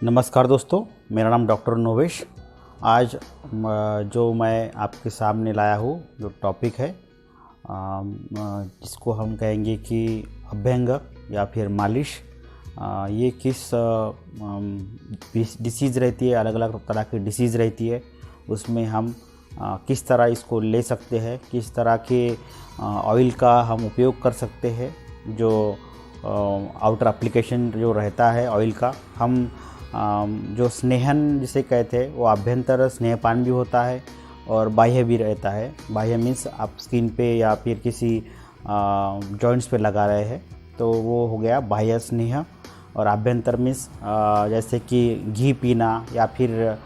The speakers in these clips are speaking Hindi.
नमस्कार दोस्तों, मेरा नाम डॉक्टर नोवेश। आज जो मैं आपके सामने लाया हूँ जो टॉपिक है जिसको हम कहेंगे कि अभ्यंग या फिर मालिश। ये किस डिसीज़ रहती है, अलग अलग तरह की डिसीज़ रहती है, उसमें हम किस तरह इसको ले सकते हैं, किस तरह के ऑयल का हम उपयोग कर सकते हैं। जो आउटर एप्लीकेशन जो रहता है ऑयल का, हम जो स्नेहन जिसे कहते हैं वो आभ्यंतर स्नेहपान भी होता है और बाह्य भी रहता है। बाह्य मीन्स आप स्किन पे या फिर किसी जॉइंट्स पे लगा रहे हैं तो वो हो गया बाह्य स्नेह। और आभ्यंतर मीन्स जैसे कि घी पीना या फिर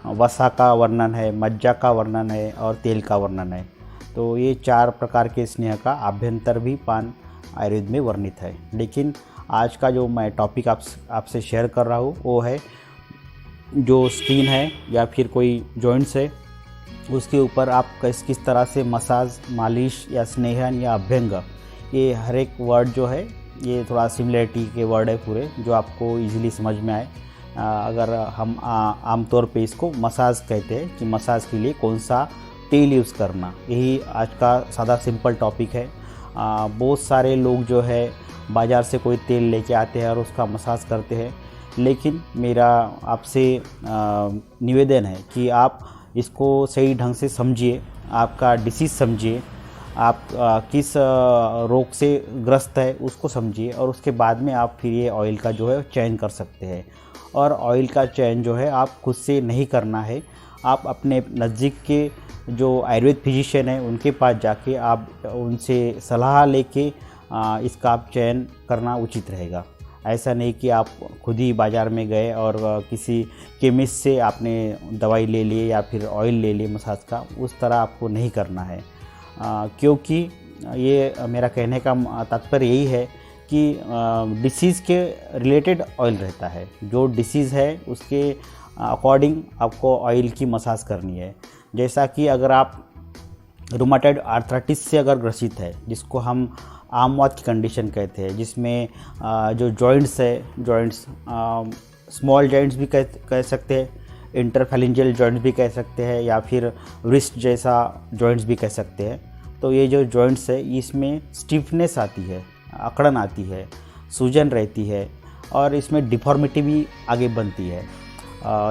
वसा का वर्णन है, मज्जा का वर्णन है और तेल का वर्णन है। तो ये 4 प्रकार के स्नेह का आभ्यंतर भी पान आयुर्वेद में वर्णित है। लेकिन आज का जो मैं टॉपिक आपसे शेयर कर रहा हूँ वो है जो स्किन है या फिर कोई जॉइंट्स है उसके ऊपर आप किस तरह से मसाज, मालिश या स्नेहन या अभ्यंग, ये हर एक वर्ड जो है ये थोड़ा सिमिलरिटी के वर्ड है पूरे, जो आपको इजीली समझ में आए। अगर हम आमतौर पे इसको मसाज कहते हैं कि मसाज के लिए कौन सा तेल यूज़ करना, यही आज का सादा सिंपल टॉपिक है। बहुत सारे लोग जो है बाज़ार से कोई तेल लेके आते हैं और उसका मसाज करते हैं, लेकिन मेरा आपसे निवेदन है कि आप इसको सही ढंग से समझिए, आपका डिसीज़ समझिए, आप किस रोग से ग्रस्त है उसको समझिए और उसके बाद में आप फिर ये ऑयल का जो है चयन कर सकते हैं। और ऑयल का चयन जो है आप खुद से नहीं करना है, आप अपने नज़दीक के जो आयुर्वेद फिजिशियन है उनके पास जाके आप उनसे सलाह लेके इसका आप चयन करना उचित रहेगा। ऐसा नहीं कि आप खुद ही बाज़ार में गए और किसी केमिस्ट से आपने दवाई ले लिए या फिर ऑयल ले लिए मसाज का, उस तरह आपको नहीं करना है। क्योंकि ये मेरा कहने का तात्पर्य यही है कि डिसीज़ के रिलेटेड ऑयल रहता है। जो डिसीज़ है उसके अकॉर्डिंग आपको ऑयल की मसाज करनी है। जैसा कि अगर आप रूमाटॉइड आर्थराइटिस से अगर ग्रसित है, जिसको हम आमवात की कंडीशन कहते हैं, जिसमें जो जॉइंट्स है, जॉइंट्स स्मॉल जॉइंट्स भी कह सकते हैं, इंटरफेरेंजियल जॉइंट्स भी कह सकते हैं या फिर रिस्ट जैसा जॉइंट्स भी कह सकते हैं। तो ये जो जॉइंट्स है इसमें स्टिफनेस आती है, अकड़न आती है, सूजन रहती है और इसमें डिफॉर्मिटी भी आगे बनती है।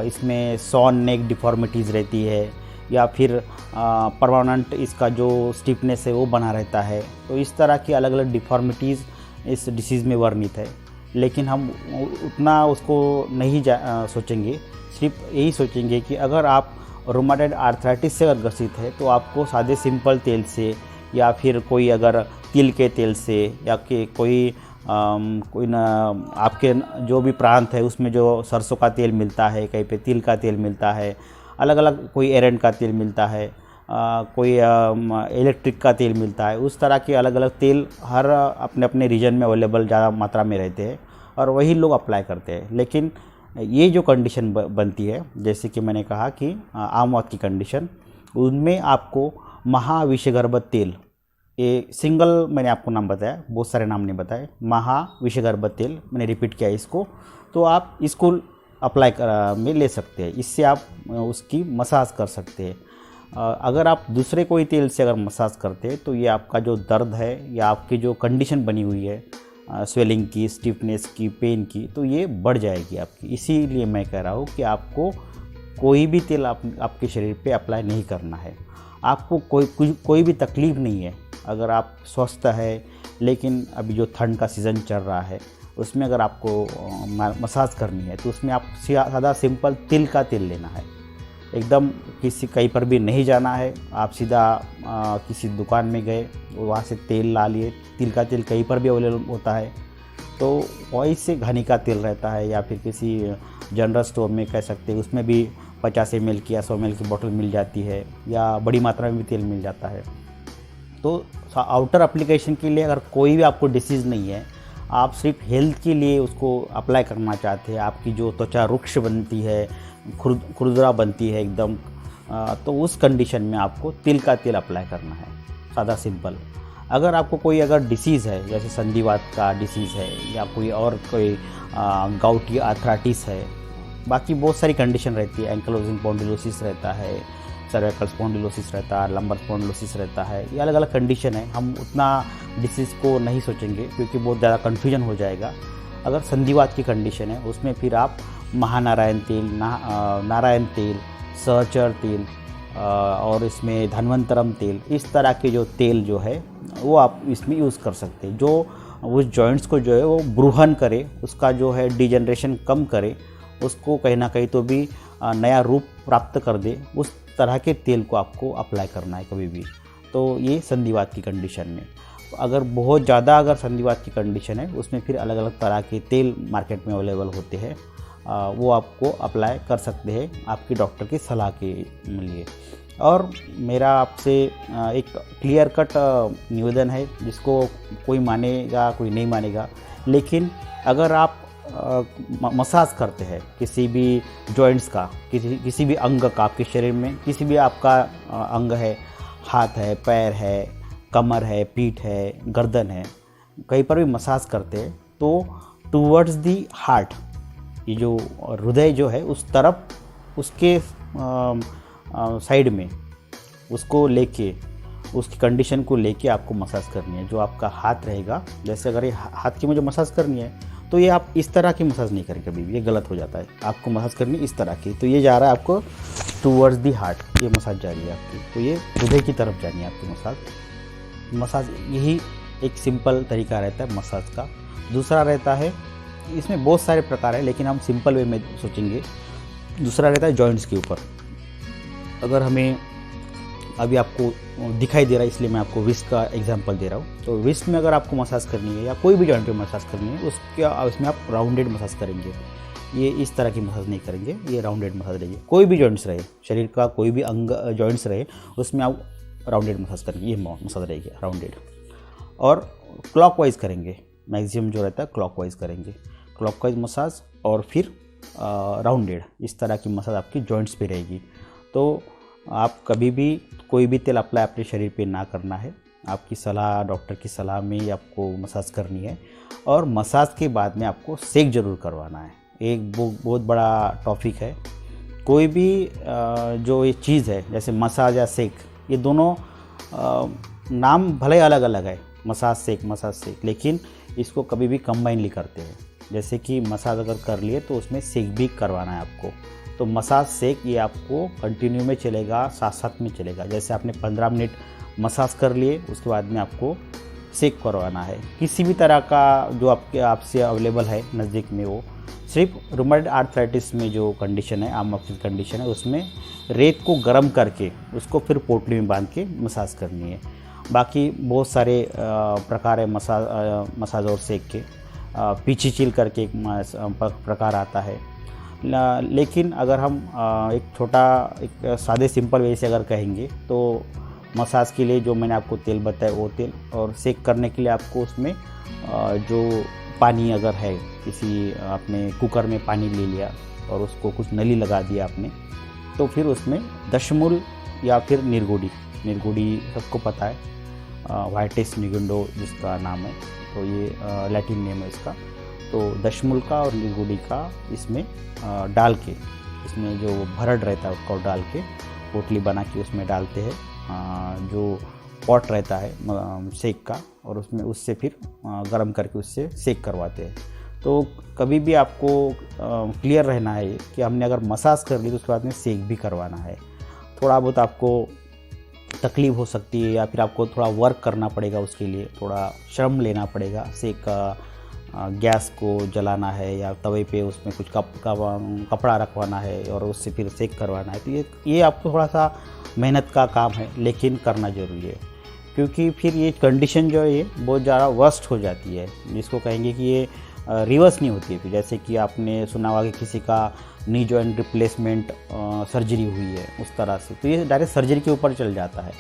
इसमें सॉन नेक डिफॉर्मिटीज़ रहती है या फिर परमानेंट इसका जो स्टिफनेस है वो बना रहता है। तो इस तरह की अलग अलग डिफॉर्मिटीज़ इस डिसीज़ में वर्णित है। लेकिन हम उतना उसको नहीं सोचेंगे, सिर्फ यही सोचेंगे कि अगर आप रूमाटॉइड आर्थराइटिस से अगर ग्रसित है तो आपको सादे सिंपल तेल से या फिर कोई अगर तिल के तेल से या कि कोई आपके जो भी प्रांत है उसमें जो सरसों का तेल मिलता है, कहीं पे तिल का तेल मिलता है, अलग अलग कोई एरेंट का तेल मिलता है, कोई इलेक्ट्रिक का तेल मिलता है, उस तरह के अलग अलग तेल हर अपने अपने रीजन में अवेलेबल ज़्यादा मात्रा में रहते हैं और वही लोग अप्लाई करते हैं। लेकिन ये जो कंडीशन बनती है, जैसे कि मैंने कहा कि आम मौत की कंडीशन, उनमें आपको महाविषगर्भ तेल, ये सिंगल मैंने आपको नाम बताया, बहुत सारे नाम नहीं बताए, महाविषगर्भ तेल मैंने रिपीट किया इसको, तो आप इसको अप्लाई में ले सकते हैं। इससे आप उसकी मसाज कर सकते हैं। अगर आप दूसरे कोई तेल से अगर मसाज करते हैं तो ये आपका जो दर्द है या आपकी जो कंडीशन बनी हुई है स्वेलिंग की, स्टिफनेस की, पेन की, तो ये बढ़ जाएगी आपकी। इसीलिए मैं कह रहा हूँ कि आपको कोई भी तेल आपके शरीर पे अप्लाई नहीं करना है। आपको कोई भी तकलीफ़ नहीं है, अगर आप स्वस्थ है, लेकिन अभी जो ठंड का सीज़न चल रहा है उसमें अगर आपको मसाज करनी है तो उसमें आप सादा सिंपल तिल का तेल लेना है। एकदम कहीं पर भी नहीं जाना है, आप सीधा किसी दुकान में गए, वहाँ से तेल ला लिए। तिल का तेल कहीं पर भी अवेलेबल होता है, तो वही से घनी का तेल रहता है या फिर किसी जनरल स्टोर में कह सकते हैं, उसमें भी 50 ml की या 100 ml की बोतल मिल जाती है या बड़ी मात्रा में भी तेल मिल जाता है। तो आउटर एप्लीकेशन के लिए अगर कोई भी आपको डिसीज़ नहीं है, आप सिर्फ हेल्थ के लिए उसको अप्लाई करना चाहते हैं, आपकी जो त्वचा रुक्ष बनती है, खुरदरा बनती है एकदम, तो उस कंडीशन में आपको तिल का तेल अप्लाई करना है, सादा सिंपल। अगर आपको कोई अगर डिसीज़ है, जैसे संधिवात का डिसीज़ है या कोई और कोई गाउटी आर्थराइटिस है, बाकी बहुत सारी कंडीशन रहती है, एंकलोजिंग स्पॉन्डिलोसिस रहता है, सर्वाइकल स्पॉन्डिलोसिस रहता है, लंबर स्पॉन्डिलोसिस रहता है। ये अलग अलग कंडीशन है, हम उतना डिसीज़ को नहीं सोचेंगे क्योंकि बहुत ज़्यादा कन्फ्यूजन हो जाएगा। अगर संधिवात की कंडीशन है उसमें फिर आप महानारायण तेल, नारायण तेल, सहचर तेल और इसमें धन्वंतरम तेल, इस तरह के जो तेल जो है वो आप इसमें यूज़ कर सकते हैं, जो उस जॉइंट्स को जो है वो ब्रूहन करे, उसका जो है डिजनरेशन कम करे, उसको कहीं ना कहीं तो भी नया रूप प्राप्त कर दे। उस तरह के तेल को आपको अप्लाई करना है कभी भी। तो ये संधिवात की कंडीशन में। अगर बहुत ज़्यादा अगर संधिवात की कंडीशन है उसमें फिर अलग अलग तरह के तेल मार्केट में अवेलेबल होते हैं, वो आपको अप्लाई कर सकते हैं आपके डॉक्टर की सलाह के लिए। और मेरा आपसे एक क्लियर कट निवेदन है, जिसको कोई मानेगा कोई नहीं मानेगा, लेकिन अगर आप मसाज करते हैं किसी भी जॉइंट्स का, किसी भी अंग का, आपके शरीर में किसी भी आपका अंग है, हाथ है, पैर है, कमर है, पीठ है, गर्दन है, कहीं पर भी मसाज करते हैं तो टूवर्ड्स दी हार्ट, ये जो हृदय जो है उस तरफ, उसके साइड में उसको लेके, उसकी कंडीशन को लेके आपको मसाज करनी है। जो आपका हाथ रहेगा, जैसे अगर ये हाथ की मुझे मसाज करनी है तो ये आप इस तरह की मसाज नहीं करें कभी भी, ये गलत हो जाता है। आपको मसाज करनी इस तरह की, तो ये जा रहा है आपको टूवर्ड्स दी हार्ट, ये मसाज जा रही है आपकी, तो ये हृदय की तरफ जानी है आपकी मसाज। यही एक सिंपल तरीका रहता है मसाज का। दूसरा रहता है, इसमें बहुत सारे प्रकार है लेकिन हम सिंपल वे में सोचेंगे। दूसरा रहता है जॉइंट्स के ऊपर। अगर हमें अभी आपको दिखाई दे रहा है इसलिए मैं आपको विस्ट का एग्जांपल दे रहा हूँ। तो विस्ट में अगर आपको मसाज करनी है या कोई भी जॉइंट पे मसाज करनी है, उसमें आप राउंडेड मसाज करेंगे। ये इस तरह की मसाज नहीं करेंगे, ये राउंडेड मसाज रहेगी। कोई भी जॉइंट्स रहे, शरीर का कोई भी अंग जॉइंट्स रहे, उसमें आप राउंडेड मसाज करेंगे, ये मसाज रहेगी राउंडेड। और क्लॉकवाइज करेंगे, मैक्सिमम जो रहता है क्लॉकवाइज करेंगे, क्लॉकवाइज मसाज और फिर राउंडेड, इस तरह की मसाज आपकी जॉइंट्स पे रहेगी। तो आप कभी भी कोई भी तेल अप्लाई अपने शरीर पे ना करना है, आपकी सलाह, डॉक्टर की सलाह में ही आपको मसाज करनी है। और मसाज के बाद में आपको सेक ज़रूर करवाना है। एक बहुत बड़ा टॉपिक है, कोई भी जो ये चीज़ है जैसे मसाज या सेक, ये दोनों नाम भले अलग अलग है, मसाज सेक, लेकिन इसको कभी भी कंबाइन नहीं करते हैं। जैसे कि मसाज अगर कर लिए तो उसमें सेक भी करवाना है आपको। तो मसाज सेक ये आपको कंटिन्यू में चलेगा, साथ साथ में चलेगा। जैसे आपने 15 मिनट मसाज कर लिए, उसके बाद में आपको सेक करवाना है। किसी भी तरह का जो आपसे अवेलेबल है नज़दीक में, वो सिर्फ रूमेटॉइड आर्थराइटिस में जो कंडीशन है, आम मफिल कंडीशन है, उसमें रेत को गर्म करके उसको फिर पोटली में बांध के मसाज करनी है। बाकी बहुत सारे प्रकार है मसाज और सेक के। पीछी चिल करके एक प्रकार आता है। लेकिन अगर हम एक सादे सिंपल वे से अगर कहेंगे तो मसाज के लिए जो मैंने आपको तेल बताया वो तेल, और सेक करने के लिए आपको उसमें जो पानी अगर है, किसी आपने कुकर में पानी ले लिया और उसको कुछ नली लगा दिया आपने, तो फिर उसमें दशमूल या फिर निर्गुडी सबको पता है, वाइटिस निगुंडो जिसका नाम है, तो ये लैटिन नेम है इसका। तो दशमूल का और निर्गुडी का इसमें डाल के, इसमें जो भरड़ रहता है उसको डाल के पोटली बना के उसमें डालते हैं, जो पॉट रहता है सेक का, और उससे फिर गर्म करके उससे सेक करवाते हैं। तो कभी भी आपको क्लियर रहना है कि हमने अगर मसाज कर ली तो उसके बाद में सेक भी करवाना है। थोड़ा बहुत आपको तकलीफ़ हो सकती है या फिर आपको थोड़ा वर्क करना पड़ेगा, उसके लिए थोड़ा श्रम लेना पड़ेगा। सेक का गैस को जलाना है या तवे पे उसमें कुछ कपड़ा रखवाना है और उससे फिर सेक करवाना है। तो ये आपको थोड़ा सा मेहनत का काम है, लेकिन करना ज़रूरी है, क्योंकि फिर ये कंडीशन जो है ये बहुत ज़्यादा वर्स्ट हो जाती है, जिसको कहेंगे कि ये रिवर्स नहीं होती है। फिर जैसे कि आपने सुना होगा कि किसी का नी जॉइंट रिप्लेसमेंट सर्जरी हुई है उस तरह से, तो ये डायरेक्ट सर्जरी के ऊपर चल जाता है।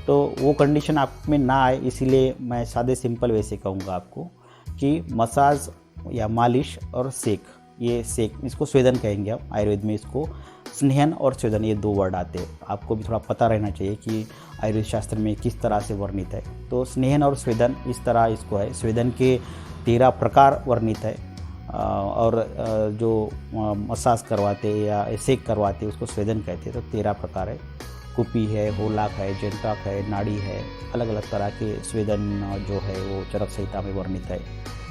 तो वो कंडीशन आप में ना आए, इसीलिए मैं सादे सिंपल वे से कहूँगा आपको कि मसाज या मालिश और सेक, ये सेक इसको स्वेदन कहेंगे हम, आयुर्वेद में इसको स्नेहन और स्वेदन, ये 2 वर्ड आते हैं। आपको भी थोड़ा पता रहना चाहिए कि आयुर्वेद शास्त्र में किस तरह से वर्णित है। तो स्नेहन और स्वेदन इस तरह इसको है। स्वेदन के 13 प्रकार वर्णित है और जो मसाज करवाते या सेक करवाते उसको स्वेदन कहते हैं। तो 13 प्रकार है, कुपी है, होलाक है, जेंटाक है, नाड़ी है, अलग अलग तरह के स्वेदन जो है वो चरक संहिता में वर्णित है।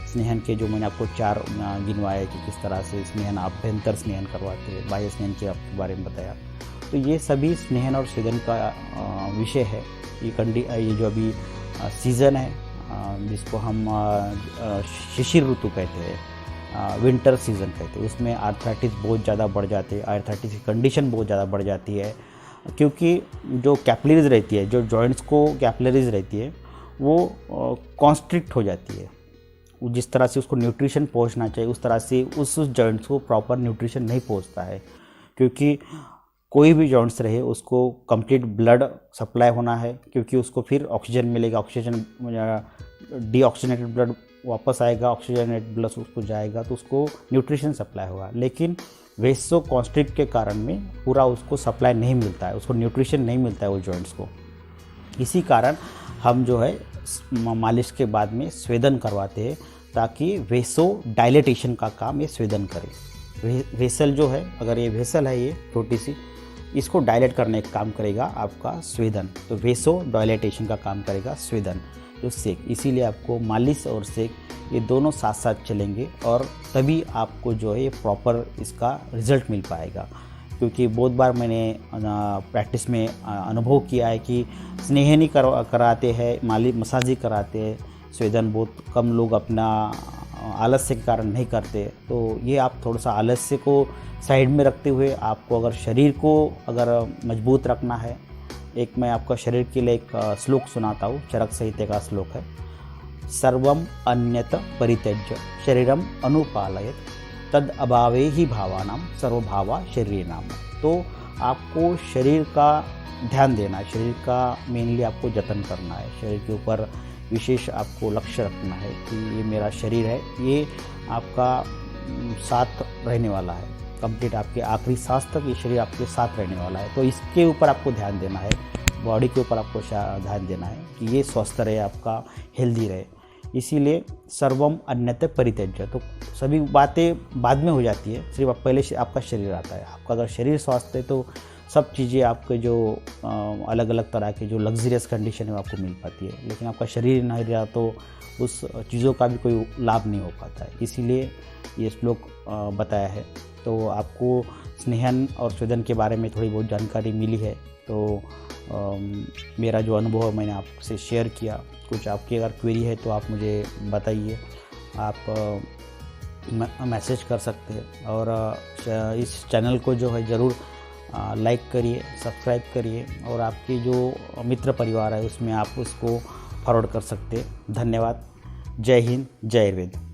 स्नेहन के जो मैंने आपको 4 गिनवाए कि किस तरह से स्नेहन आभ्यंतर स्नेहन करवाते हैं, बाह्य स्नेहन के आपके बारे में बताया। तो ये सभी स्नेहन और स्वेदन का विषय है। ये जो अभी सीज़न है जिसको हम शिशिर ऋतु कहते हैं, विंटर सीज़न कहते हैं, उसमें आर्थराइटिस बहुत ज़्यादा बढ़ जाती है, आर्थराइटिस की कंडीशन बहुत ज़्यादा बढ़ जाती है, क्योंकि जो कैपिलरीज रहती है, जो जॉइंट्स को कैपिलरीज रहती है वो कॉन्स्ट्रिक्ट हो जाती है। जिस तरह से उसको न्यूट्रिशन पहुंचना चाहिए उस तरह से उस जॉइंट्स को प्रॉपर न्यूट्रिशन नहीं पहुंचता है, क्योंकि कोई भी जॉइंट्स रहे उसको कंप्लीट ब्लड सप्लाई होना है, क्योंकि उसको फिर ऑक्सीजन मिलेगा, ऑक्सीजन डीऑक्सीजनेटेड ब्लड वापस आएगा, ऑक्सीजनेटेड ब्लड उसको जाएगा तो उसको न्यूट्रिशन सप्लाई होगा। लेकिन वेसो कॉन्स्ट्रिक्ट के कारण में पूरा उसको सप्लाई नहीं मिलता है, उसको न्यूट्रिशन नहीं मिलता है वो जॉइंट्स को। इसी कारण हम जो है मालिश के बाद में स्वेदन करवाते हैं ताकि वेसो डायलेटेशन का काम ये स्वेदन करे। वेसल जो है, अगर ये वेसल है ये छोटी सी, इसको डायलेट करने का काम करेगा आपका स्वेदन। तो वेसो डायलेटेशन का काम करेगा स्वेदन, जो सेक। इसीलिए आपको मालिश और सेक ये दोनों साथ साथ चलेंगे और तभी आपको जो है ये प्रॉपर इसका रिज़ल्ट मिल पाएगा। क्योंकि बहुत बार मैंने प्रैक्टिस में अनुभव किया है कि स्नेहन ही कराते हैं, मसाज ही कराते हैं, स्वेदन बहुत कम लोग अपना आलस्य के कारण नहीं करते। तो ये आप थोड़ा सा आलस्य को साइड में रखते हुए आपको अगर शरीर को अगर मजबूत रखना है, एक मैं आपका शरीर के लिए एक श्लोक सुनाता हूँ, चरक संहिता का श्लोक है, सर्वम अन्यत परित्यज्य शरीरम अनुपालयत तद अभावे ही भावानाम सर्वभावा शरीर नाम। तो आपको शरीर का ध्यान देना है, शरीर का मेनली आपको जतन करना है, शरीर के ऊपर विशेष आपको लक्ष्य रखना है कि ये मेरा शरीर है, ये आपका साथ रहने वाला है, कंप्लीट आपके आखिरी सांस तक ये शरीर आपके साथ रहने वाला है। तो इसके ऊपर आपको ध्यान देना है, बॉडी के ऊपर आपको ध्यान देना है कि ये स्वस्थ रहे, आपका हेल्दी रहे। इसीलिए सर्वम अन्यत परित्यज्य, तो सभी बातें बाद में हो जाती है, सिर्फ पहले आपका शरीर आता है। आपका अगर शरीर स्वस्थ है तो सब चीज़ें आपके जो अलग अलग तरह के जो लग्जरियस कंडीशन है वो आपको मिल पाती है। लेकिन आपका शरीर नहीं रहा तो उस चीज़ों का भी कोई लाभ नहीं हो पाता है। इसीलिए ये श्लोक बताया है। तो आपको स्नेहन और स्वेदन के बारे में थोड़ी बहुत जानकारी मिली है। तो मेरा जो अनुभव है मैंने आपसे शेयर किया। कुछ आपकी अगर क्वेरी है तो आप मुझे बताइए, आप मैसेज कर सकते हैं। और इस चैनल को जो है ज़रूर लाइक करिए, सब्सक्राइब करिए और आपकी जो मित्र परिवार है उसमें आप उसको फॉरवर्ड कर सकते हैं। धन्यवाद। जय हिंद, जय आयुर्वेद।